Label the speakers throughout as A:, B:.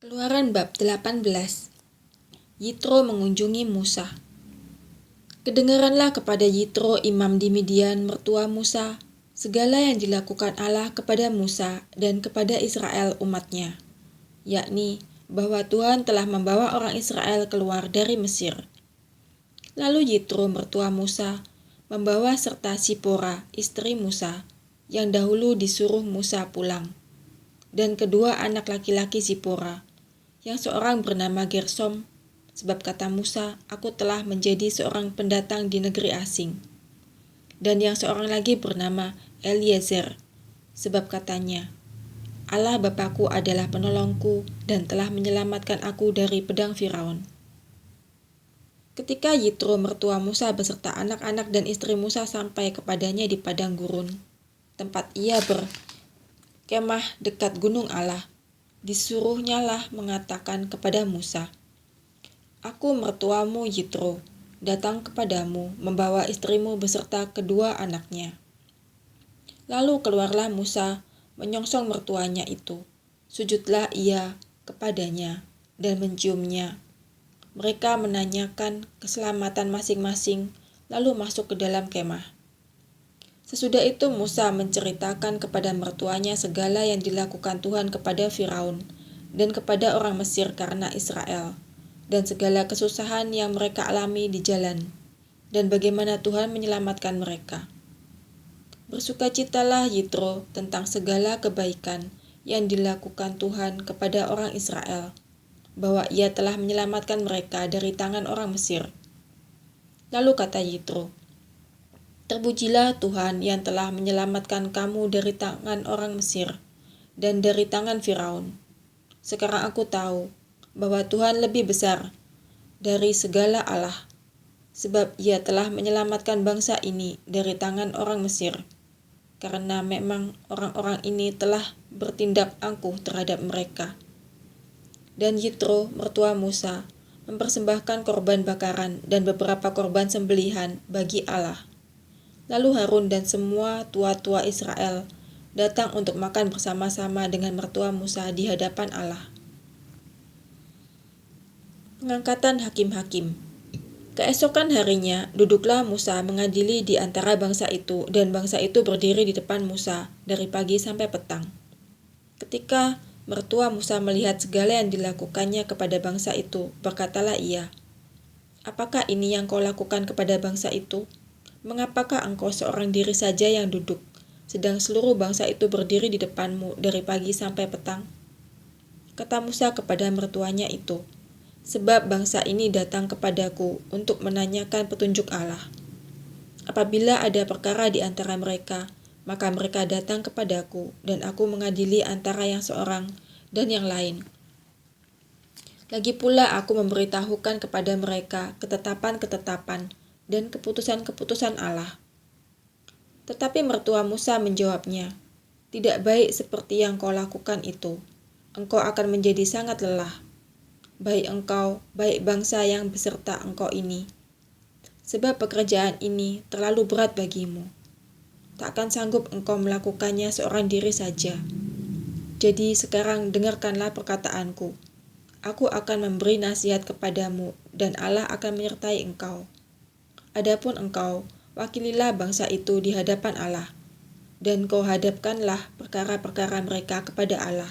A: Keluaran bab 18. Yitro mengunjungi Musa. Kedengaranlah kepada Yitro imam di Midian mertua Musa segala yang dilakukan Allah kepada Musa dan kepada Israel umatnya, yakni bahwa Tuhan telah membawa orang Israel keluar dari Mesir. Lalu Yitro mertua Musa membawa serta Sipora istri Musa yang dahulu disuruh Musa pulang, dan kedua anak laki-laki Sipora, yang seorang bernama Gersom, sebab kata Musa, aku telah menjadi seorang pendatang di negeri asing. Dan yang seorang lagi bernama Eliezer, sebab katanya, Allah Bapakku adalah penolongku dan telah menyelamatkan aku dari pedang Firaun. Ketika Yitro mertua Musa beserta anak-anak dan istri Musa sampai kepadanya di padang gurun, tempat ia berkemah dekat gunung Allah, disuruhnyalah mengatakan kepada Musa, aku mertuamu Yitro, datang kepadamu membawa istrimu beserta kedua anaknya. Lalu keluarlah Musa menyongsong mertuanya itu. Sujudlah ia kepadanya dan menciumnya. Mereka menanyakan keselamatan masing-masing, lalu masuk ke dalam kemah. Sesudah itu Musa menceritakan kepada mertuanya segala yang dilakukan Tuhan kepada Firaun dan kepada orang Mesir karena Israel, dan segala kesusahan yang mereka alami di jalan, dan bagaimana Tuhan menyelamatkan mereka. Bersukacitalah Yitro tentang segala kebaikan yang dilakukan Tuhan kepada orang Israel, bahwa ia telah menyelamatkan mereka dari tangan orang Mesir. Lalu kata Yitro, terpujilah Tuhan yang telah menyelamatkan kamu dari tangan orang Mesir dan dari tangan Firaun. Sekarang aku tahu bahwa Tuhan lebih besar dari segala Allah, sebab ia telah menyelamatkan bangsa ini dari tangan orang Mesir, karena memang orang-orang ini telah bertindak angkuh terhadap mereka. Dan Yitro, mertua Musa, mempersembahkan korban bakaran dan beberapa korban sembelihan bagi Allah. Lalu Harun dan semua tua-tua Israel datang untuk makan bersama-sama dengan mertua Musa di hadapan Allah. Pengangkatan hakim-hakim. Keesokan harinya, duduklah Musa mengadili di antara bangsa itu, dan bangsa itu berdiri di depan Musa dari pagi sampai petang. Ketika mertua Musa melihat segala yang dilakukannya kepada bangsa itu, berkatalah ia, apakah ini yang kau lakukan kepada bangsa itu? Mengapakah engkau seorang diri saja yang duduk, sedang seluruh bangsa itu berdiri di depanmu dari pagi sampai petang? Kata Musa kepada mertuanya itu, sebab bangsa ini datang kepadaku untuk menanyakan petunjuk Allah. Apabila ada perkara di antara mereka, maka mereka datang kepadaku, dan aku mengadili antara yang seorang dan yang lain. Lagi pula aku memberitahukan kepada mereka ketetapan-ketetapan dan keputusan-keputusan Allah. Tetapi mertua Musa menjawabnya, tidak baik seperti yang kau lakukan itu. Engkau akan menjadi sangat lelah, baik engkau, baik bangsa yang beserta engkau ini. Sebab pekerjaan ini terlalu berat bagimu. Takkan sanggup engkau melakukannya seorang diri saja. Jadi sekarang dengarkanlah perkataanku. Aku akan memberi nasihat kepadamu, dan Allah akan menyertai engkau. Adapun engkau, wakililah bangsa itu di hadapan Allah, dan kau hadapkanlah perkara-perkara mereka kepada Allah.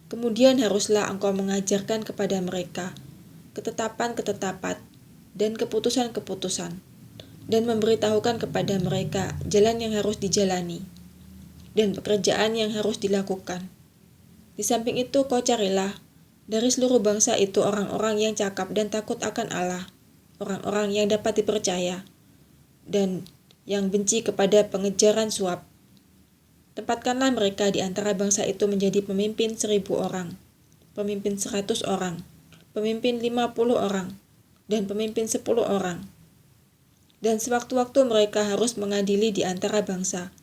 A: Kemudian haruslah engkau mengajarkan kepada mereka ketetapan-ketetapan dan keputusan-keputusan, dan memberitahukan kepada mereka jalan yang harus dijalani, dan pekerjaan yang harus dilakukan. Di samping itu kau carilah dari seluruh bangsa itu orang-orang yang cakap dan takut akan Allah, orang-orang yang dapat dipercaya, dan yang benci kepada pengejaran suap. Tempatkanlah mereka di antara bangsa itu menjadi pemimpin 1.000 orang, pemimpin 100 orang, pemimpin 50 orang, dan pemimpin 10 orang. Dan sewaktu-waktu mereka harus mengadili di antara bangsa.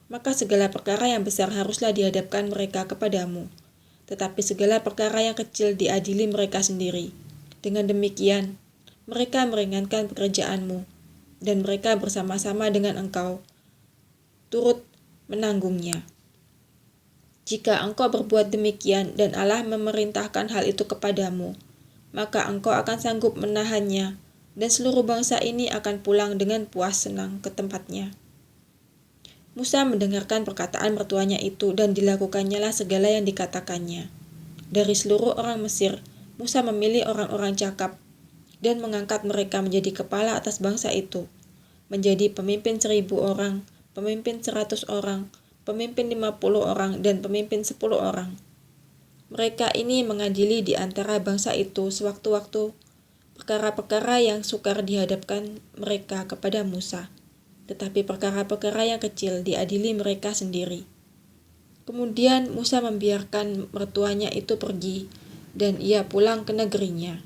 A: Maka segala perkara yang besar haruslah dihadapkan mereka kepadamu, tetapi segala perkara yang kecil diadili mereka sendiri. Dengan demikian, mereka meringankan pekerjaanmu, dan mereka bersama-sama dengan engkau turut menanggungnya. Jika engkau berbuat demikian dan Allah memerintahkan hal itu kepadamu, maka engkau akan sanggup menahannya, dan seluruh bangsa ini akan pulang dengan puas senang ke tempatnya." Musa mendengarkan perkataan mertuanya itu dan dilakukannya segala yang dikatakannya. Dari seluruh orang Mesir, Musa memilih orang-orang cakap dan mengangkat mereka menjadi kepala atas bangsa itu, menjadi pemimpin 1.000 orang, pemimpin 100 orang, pemimpin 50 orang, dan pemimpin 10 orang. Mereka ini mengadili di antara bangsa itu sewaktu-waktu perkara-perkara yang sukar dihadapkan mereka kepada Musa, tetapi perkara-perkara yang kecil diadili mereka sendiri. Kemudian Musa membiarkan mertuanya itu pergi, dan ia pulang ke negerinya.